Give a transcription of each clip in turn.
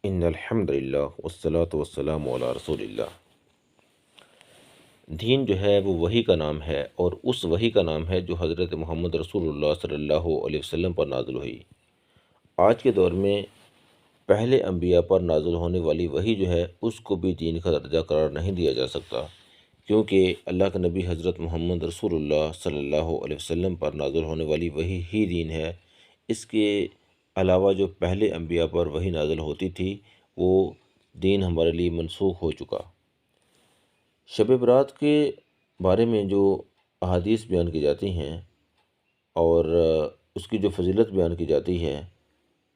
ان الحمد للہ والصلاة والسلام علی رسول اللہ۔ دین جو ہے وہ وحی کا نام ہے، اور اس وحی کا نام ہے جو حضرت محمد رسول اللہ صلی اللہ علیہ وسلم پر نازل ہوئی۔ آج کے دور میں پہلے انبیاء پر نازل ہونے والی وحی جو ہے اس کو بھی دین کا درجہ قرار نہیں دیا جا سکتا، کیونکہ اللہ کے نبی حضرت محمد رسول اللہ صلی اللہ علیہ وسلم پر نازل ہونے والی وحی ہی دین ہے۔ اس کے علاوہ جو پہلے انبیاء پر وحی نازل ہوتی تھی وہ دین ہمارے لیے منسوخ ہو چکا۔ شب برات کے بارے میں جو احادیث بیان کی جاتی ہیں اور اس کی جو فضیلت بیان کی جاتی ہے،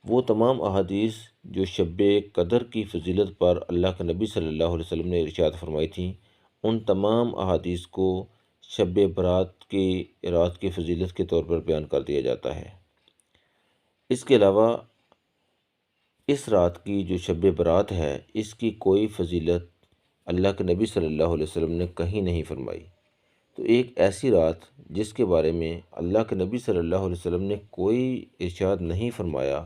وہ تمام احادیث جو شب قدر کی فضیلت پر اللہ کے نبی صلی اللہ علیہ وسلم نے ارشاد فرمائی تھیں، ان تمام احادیث کو شب برات کی رات کی فضیلت کے طور پر بیان کر دیا جاتا ہے۔ اس کے علاوہ اس رات کی جو شب برات ہے، اس کی کوئی فضیلت اللہ کے نبی صلی اللہ علیہ وسلم نے کہیں نہیں فرمائی۔ تو ایک ایسی رات جس کے بارے میں اللہ کے نبی صلی اللہ علیہ وسلم نے کوئی ارشاد نہیں فرمایا،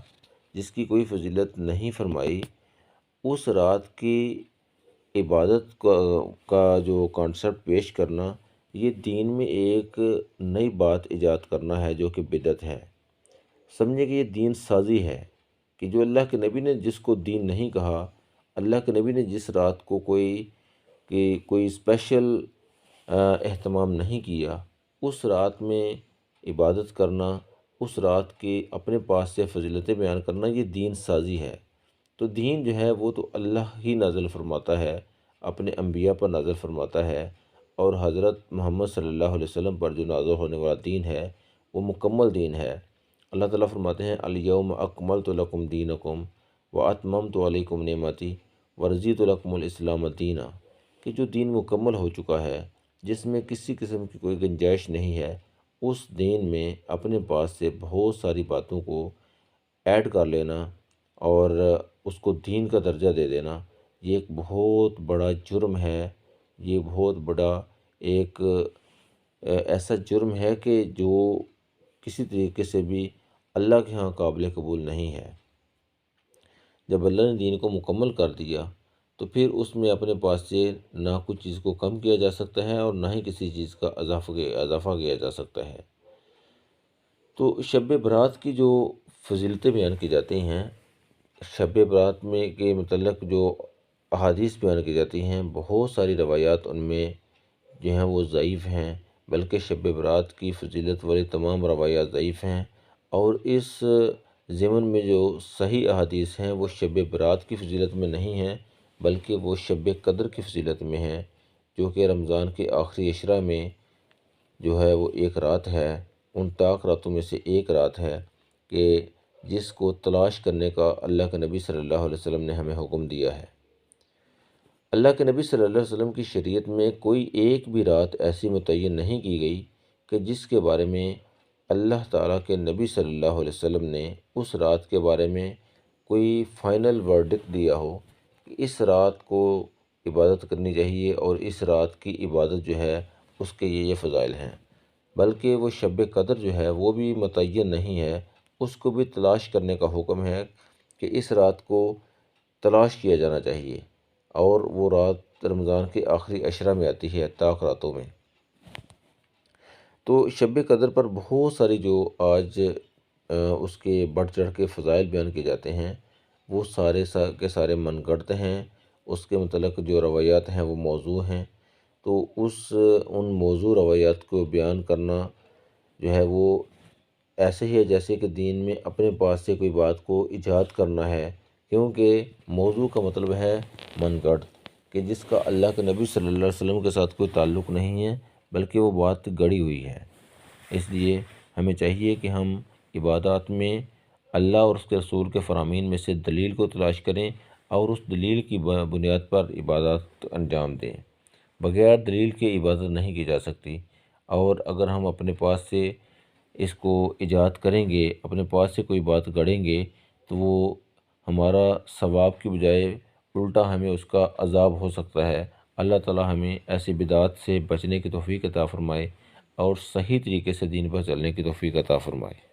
جس کی کوئی فضیلت نہیں فرمائی، اس رات کی عبادت کا جو کانسیپٹ پیش کرنا، یہ دین میں ایک نئی بات ایجاد کرنا ہے جو کہ بدعت ہے۔ سمجھے کہ یہ دین سازی ہے، کہ جو اللہ کے نبی نے جس کو دین نہیں کہا، اللہ کے نبی نے جس رات کو کوئی اسپیشل اہتمام نہیں کیا، اس رات میں عبادت کرنا، اس رات کی اپنے پاس سے فضیلتیں بیان کرنا، یہ دین سازی ہے۔ تو دین جو ہے وہ تو اللہ ہی نازل فرماتا ہے، اپنے انبیاء پر نازل فرماتا ہے، اور حضرت محمد صلی اللہ علیہ وسلم پر جو نازل ہونے والا دین ہے وہ مکمل دین ہے۔ اللہ تعالیٰ فرماتے ہیں الیوم اکملت لکم دینکم واتممت علیکم نعمتی ورضیت لکم الاسلام دینا، کہ جو دین مکمل ہو چکا ہے، جس میں کسی قسم کی کوئی گنجائش نہیں ہے، اس دین میں اپنے پاس سے بہت ساری باتوں کو ایڈ کر لینا اور اس کو دین کا درجہ دے دینا، یہ ایک بہت بڑا جرم ہے۔ یہ بہت بڑا ایک ایسا جرم ہے کہ جو کسی طریقے سے بھی اللہ کے ہاں قابل قبول نہیں ہے۔ جب اللہ نے دین کو مکمل کر دیا تو پھر اس میں اپنے پاس سے نہ کچھ چیز کو کم کیا جا سکتا ہے اور نہ ہی کسی چیز کا اضافہ کیا جا سکتا ہے۔ تو شب برات کی جو فضیلتیں بیان کی جاتی ہیں، شب برات میں کے متعلق جو احادیث بیان کی جاتی ہیں، بہت ساری روایات ان میں جو ہیں وہ ضعیف ہیں، بلکہ شب برات کی فضیلت والی تمام روایات ضعیف ہیں، اور اس ضمن میں جو صحیح احادیث ہیں وہ شب برات کی فضیلت میں نہیں ہیں، بلکہ وہ شب قدر کی فضیلت میں ہیں، جو کہ رمضان کے آخری عشرہ میں جو ہے وہ ایک رات ہے، ان طاق راتوں میں سے ایک رات ہے کہ جس کو تلاش کرنے کا اللہ کے نبی صلی اللہ علیہ وسلم نے ہمیں حکم دیا ہے۔ اللہ کے نبی صلی اللہ علیہ وسلم کی شریعت میں کوئی ایک بھی رات ایسی متعین نہیں کی گئی کہ جس کے بارے میں اللہ تعالیٰ کے نبی صلی اللہ علیہ وسلم نے اس رات کے بارے میں کوئی فائنل ورڈکٹ دیا ہو کہ اس رات کو عبادت کرنی چاہیے اور اس رات کی عبادت جو ہے اس کے یہ فضائل ہیں، بلکہ وہ شب قدر جو ہے وہ بھی متعین نہیں ہے، اس کو بھی تلاش کرنے کا حکم ہے کہ اس رات کو تلاش کیا جانا چاہیے، اور وہ رات رمضان کے آخری عشرہ میں آتی ہے، طاق راتوں میں۔ تو شب قدر پر بہت ساری جو آج اس کے بڑھ چڑھ کے فضائل بیان کیے جاتے ہیں، وہ سارے کے سارے من گھڑت ہیں، اس کے متعلق جو روایات ہیں وہ موضوع ہیں۔ تو ان موضوع روایات کو بیان کرنا جو ہے وہ ایسے ہی ہے جیسے کہ دین میں اپنے پاس سے کوئی بات کو ایجاد کرنا ہے، کیونکہ موضوع کا مطلب ہے من گھڑت، کہ جس کا اللہ کے نبی صلی اللہ علیہ وسلم کے ساتھ کوئی تعلق نہیں ہے، بلکہ وہ بات گڑی ہوئی ہے۔ اس لیے ہمیں چاہیے کہ ہم عبادات میں اللہ اور اس کے رسول کے فرامین میں سے دلیل کو تلاش کریں اور اس دلیل کی بنیاد پر عبادات انجام دیں۔ بغیر دلیل کے عبادت نہیں کی جا سکتی، اور اگر ہم اپنے پاس سے اس کو ایجاد کریں گے، اپنے پاس سے کوئی بات گڑھیں گے، تو وہ ہمارا ثواب کی بجائے الٹا ہمیں اس کا عذاب ہو سکتا ہے۔ اللہ تعالیٰ ہمیں ایسی بدعات سے بچنے کی توفیق عطا فرمائے اور صحیح طریقے سے دین پر چلنے کی توفیق عطا فرمائے۔